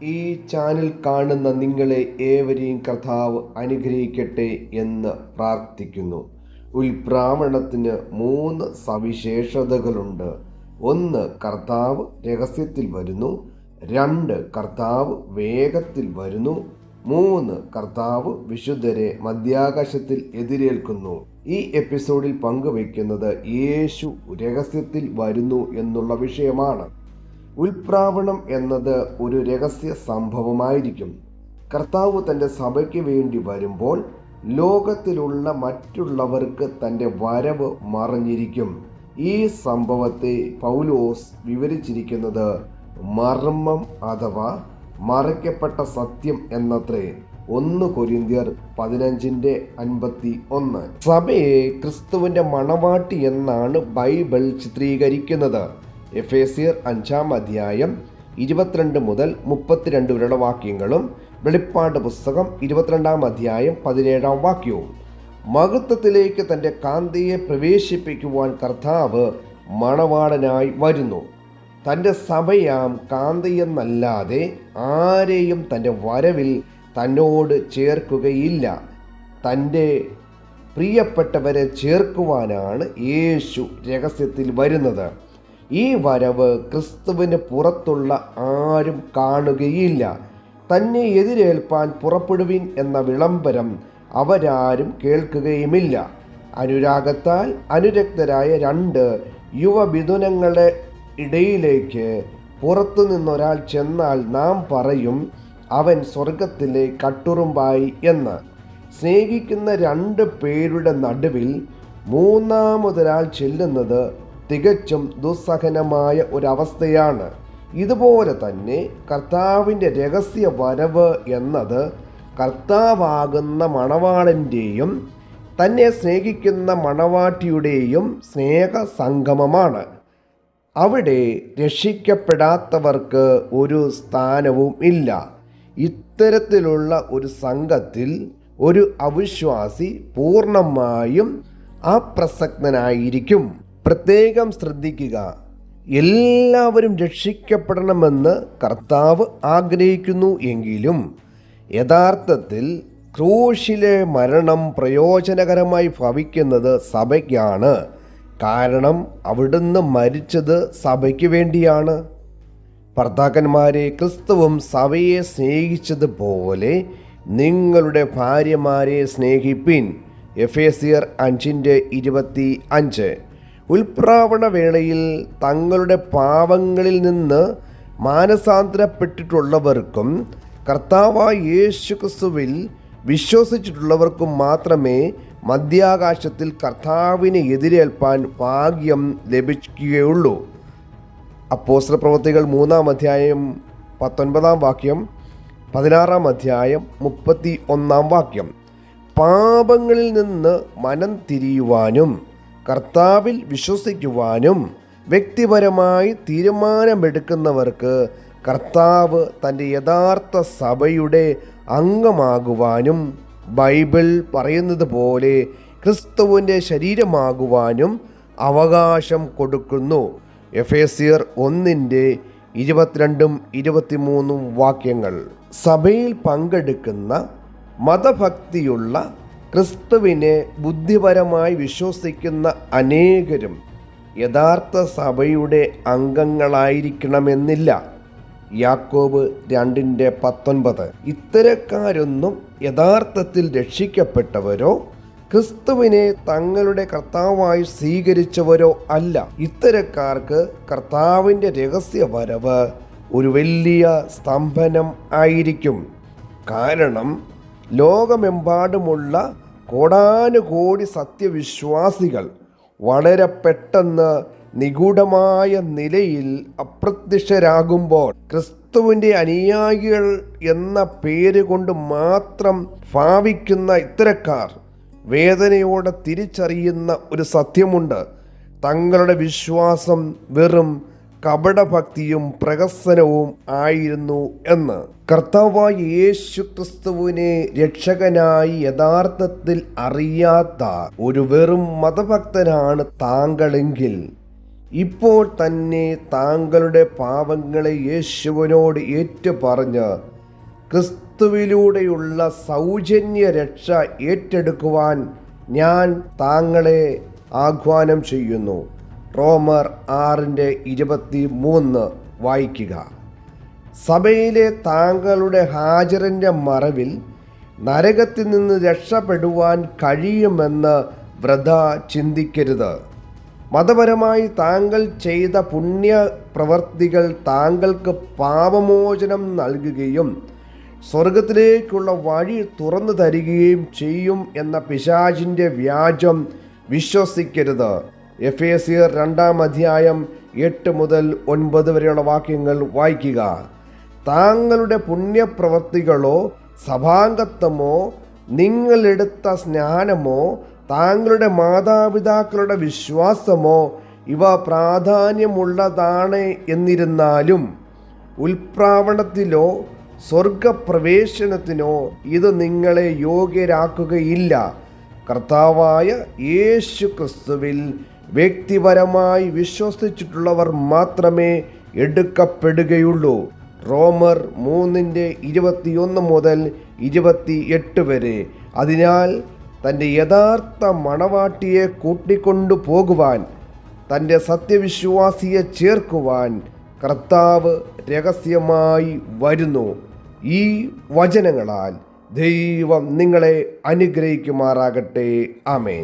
ഈ ചാനൽ കാണുന്ന നിങ്ങളെ ഏവരെയും കർത്താവ് അനുഗ്രഹിക്കട്ടെ എന്ന് പ്രാർത്ഥിക്കുന്നു. ഉൽപ്രാവണത്തിന് 3 സവിശേഷതകളുണ്ട്. 1, കർത്താവ് രഹസ്യത്തിൽ വരുന്നു. 2, കർത്താവ് വേഗത്തിൽ വരുന്നു. 3, കർത്താവ് വിശുദ്ധരെ മധ്യാകാശത്തിൽ എതിരേൽക്കുന്നു. ഈ എപ്പിസോഡിൽ പങ്കുവയ്ക്കുന്നത് യേശു രഹസ്യത്തിൽ വരുന്നു എന്നുള്ള വിഷയമാണ്. ഉൽപ്രാവണം എന്നത് ഒരു രഹസ്യ സംഭവമായിരിക്കും. കർത്താവ് തൻ്റെ സഭയ്ക്ക് വേണ്ടി വരുമ്പോൾ ലോകത്തിലുള്ള മറ്റുള്ളവർക്ക് തൻ്റെ വരവ് മറഞ്ഞിരിക്കും. ഈ സംഭവത്തെ പൗലോസ് വിവരിച്ചിരിക്കുന്നത് മർമ്മം അഥവാ മറയ്ക്കപ്പെട്ട സത്യം എന്നത്രേ. 1 കൊരിന്ത്യർ 15:51. സഭയെ ക്രിസ്തുവിൻ്റെ മണവാട്ടി എന്നാണ് ബൈബിൾ ചിത്രീകരിക്കുന്നത്. എഫേസ്യർ 5:22 മുതൽ 32 വരെയുള്ള വാക്യങ്ങളും വെളിപ്പാട് പുസ്തകം 22:17 വാക്യവും. മഹത്വത്തിലേക്ക് തൻ്റെ കാന്തിയെ പ്രവേശിപ്പിക്കുവാൻ കർത്താവ് മണവാളനായി വരുന്നു. തൻ്റെ സഭയാം കാന്തിയെന്നല്ലാതെ ആരെയും തൻ്റെ വരവിൽ തന്നോട് ചേർക്കുകയില്ല. തൻ്റെ പ്രിയപ്പെട്ടവരെ ചേർക്കുവാനാണ് യേശു രഹസ്യത്തിൽ വരുന്നത്. ഈ വരവ് ക്രിസ്തുവിന് പുറത്തുള്ള ആരും കാണുകയില്ല. തന്നെ എതിരേൽപ്പാൻ പുറപ്പെടുവിൻ എന്ന വിളംബരം അവരാരും കേൾക്കുകയുമില്ല. അനുരാഗത്താൽ അനുരക്തരായ 2 യുവമിഥുനങ്ങളുടെ ഇടയിലേക്ക് പുറത്തു നിന്നൊരാൾ ചെന്നാൽ നാം പറയും, അവൻ സ്വർഗത്തിലെ കട്ടുറുമ്പായി എന്ന്. സ്നേഹിക്കുന്ന 2 പേരുടെ നടുവിൽ മൂന്നാമതൊരാൾ ചെല്ലുന്നത് തികച്ചും ദുസ്സഹനമായ ഒരവസ്ഥയാണ്. ഇതുപോലെ തന്നെ കർത്താവിൻ്റെ രഹസ്യ വരവ് എന്നത് കർത്താവാകുന്ന മണവാളൻ്റെയും തന്നെ സ്നേഹിക്കുന്ന മണവാട്ടിയുടെയും സ്നേഹ സംഗമമാണ്. അവിടെ രക്ഷിക്കപ്പെടാത്തവർക്ക് ഒരു സ്ഥാനവും ഇല്ല. ഇത്തരത്തിലുള്ള ഒരു സംഘത്തിൽ ഒരു അവിശ്വാസി പൂർണ്ണമായും അപ്രസക്തനായിരിക്കും. പ്രത്യേകം ശ്രദ്ധിക്കുക, എല്ലാവരും രക്ഷിക്കപ്പെടണമെന്ന് കർത്താവ് ആഗ്രഹിക്കുന്നു എങ്കിലും യഥാർത്ഥത്തിൽ ക്രൂശിലെ മരണം പ്രയോജനകരമായി ഭവിക്കുന്നത് സഭയ്ക്കാണ്. കാരണം അവിടുന്ന് മരിച്ചത് സഭയ്ക്ക് വേണ്ടിയാണ്. ഭർത്താക്കന്മാരെ, ക്രിസ്തുവും സഭയെ സ്നേഹിച്ചതുപോലെ നിങ്ങളുടെ ഭാര്യമാരെ സ്നേഹിപ്പിൻ. എഫേസ്യർ 5:25. ഉൽപ്രാവണ വേളയിൽ തങ്ങളുടെ പാപങ്ങളിൽ നിന്ന് മാനസാന്തരപ്പെട്ടിട്ടുള്ളവർക്കും കർത്താവായ യേശു ക്രിസ്തുവിൽ വിശ്വസിച്ചിട്ടുള്ളവർക്കും മാത്രമേ മധ്യാകാശത്തിൽ കർത്താവിനെ എതിരേൽപ്പാൻ ഭാഗ്യം ലഭിക്കുകയുള്ളൂ. അപ്പോസ്തലപ്രവൃത്തികൾ 3:19 വാക്യം, 16:31 വാക്യം. പാപങ്ങളിൽ നിന്ന് മനം തിരിയുവാനും കർത്താവിൽ വിശ്വസിക്കുവാനും വ്യക്തിപരമായി തീരുമാനമെടുക്കുന്നവർക്ക് കർത്താവ് തൻ്റെ യഥാർത്ഥ സഭയുടെ അംഗമാകുവാനും ബൈബിൾ പറയുന്നത് പോലെ ക്രിസ്തുവിൻ്റെ ശരീരമാകുവാനും അവകാശം കൊടുക്കുന്നു. എഫേസ്യർ 1:22-23 വാക്യങ്ങൾ. സഭയിൽ പങ്കെടുക്കുന്ന മതഭക്തിയുള്ള ക്രിസ്തുവിനെ ബുദ്ധിപരമായി വിശ്വസിക്കുന്ന അനേകരും യഥാർത്ഥ സഭയുടെ അംഗങ്ങളായിരിക്കണമെന്നില്ല. യാക്കോബ് 2:19. ഇത്തരക്കാരൊന്നും യഥാർത്ഥത്തിൽ രക്ഷിക്കപ്പെട്ടവരോ ക്രിസ്തുവിനെ തങ്ങളുടെ കർത്താവായി സ്വീകരിച്ചവരോ അല്ല. ഇത്തരക്കാർക്ക് കർത്താവിൻ്റെ രഹസ്യ വരവ് ഒരു വലിയ സ്തംഭനം ആയിരിക്കും. കാരണം ലോകമെമ്പാടുമുള്ള കോടാനുകോടി സത്യവിശ്വാസികൾ വളരെ പെട്ടെന്ന് നിഗൂഢമായ നിലയിൽ അപ്രത്യക്ഷരാകുമ്പോൾ ക്രിസ്തുവിൻ്റെ അനുയായികൾ എന്ന പേര് കൊണ്ട് മാത്രം ഭാവിക്കുന്ന ഇത്തരക്കാർ വേദനയോടെ തിരിച്ചറിയുന്ന ഒരു സത്യമുണ്ട്. തങ്ങളുടെ വിശ്വാസം വെറും കപടഭക്തിയും പ്രഹസനവും ആയിരുന്നു എന്ന്. കർത്താവായ യേശു ക്രിസ്തുവിനെ രക്ഷകനായി യഥാർത്ഥത്തിൽ അറിയാത്ത ഒരു വെറും മതഭക്തനാണ് താങ്കളെങ്കിൽ ഇപ്പോൾ തന്നെ താങ്കളുടെ പാപങ്ങളെ യേശുവിനോട് ഏറ്റുപറഞ്ഞ് ക്രിസ്തുവിലൂടെയുള്ള സൗജന്യ രക്ഷ ഏറ്റെടുക്കുവാൻ ഞാൻ താങ്കളെ ആഹ്വാനം ചെയ്യുന്നു. റോമർ 6:23 വായിക്കുക. സഭയിലെ താങ്കളുടെ ഹാജറിൻ്റെ മറവിൽ നരകത്തിൽ നിന്ന് രക്ഷപ്പെടുവാൻ കഴിയുമെന്ന് വൃഥ ചിന്തിക്കരുത്. മതപരമായി താങ്കൾ ചെയ്ത പുണ്യപ്രവർത്തികൾ താങ്കൾക്ക് പാപമോചനം നൽകുകയും സ്വർഗത്തിലേക്കുള്ള വഴി തുറന്നു തരികയും ചെയ്യും എന്ന പിശാചിൻ്റെ വ്യാജം വിശ്വസിക്കരുത്. എഫേസ്യർ 2:8-9 വരെയുള്ള വാക്യങ്ങൾ വായിക്കുക. താങ്കളുടെ പുണ്യപ്രവർത്തികളോ സഭാംഗത്വമോ നിങ്ങളെടുത്ത സ്നാനമോ താങ്കളുടെ മാതാപിതാക്കളുടെ വിശ്വാസമോ ഇവ പ്രാധാന്യമുള്ളതാണ്. എന്നിരുന്നാലും ഉൽപ്രാവണത്തിലോ സ്വർഗപ്രവേശനത്തിനോ ഇത് നിങ്ങളെ യോഗ്യരാക്കുകയില്ല. കർത്താവായ യേശു ക്രിസ്തുവിൽ വ്യക്തിപരമായി വിശ്വസിച്ചിട്ടുള്ളവർ മാത്രമേ എടുക്കപ്പെടുകയുള്ളൂ. റോമർ 3:21-28 വരെ. അതിനാൽ തൻ്റെ യഥാർത്ഥ മണവാട്ടിയെ കൂട്ടിക്കൊണ്ടു പോകുവാൻ, തൻ്റെ സത്യവിശ്വാസിയെ ചേർക്കുവാൻ കർത്താവ് രഹസ്യമായി വരുന്നു. ഈ വചനങ്ങളാൽ ദൈവം നിങ്ങളെ അനുഗ്രഹിക്കുമാറാകട്ടെ. ആമേൻ.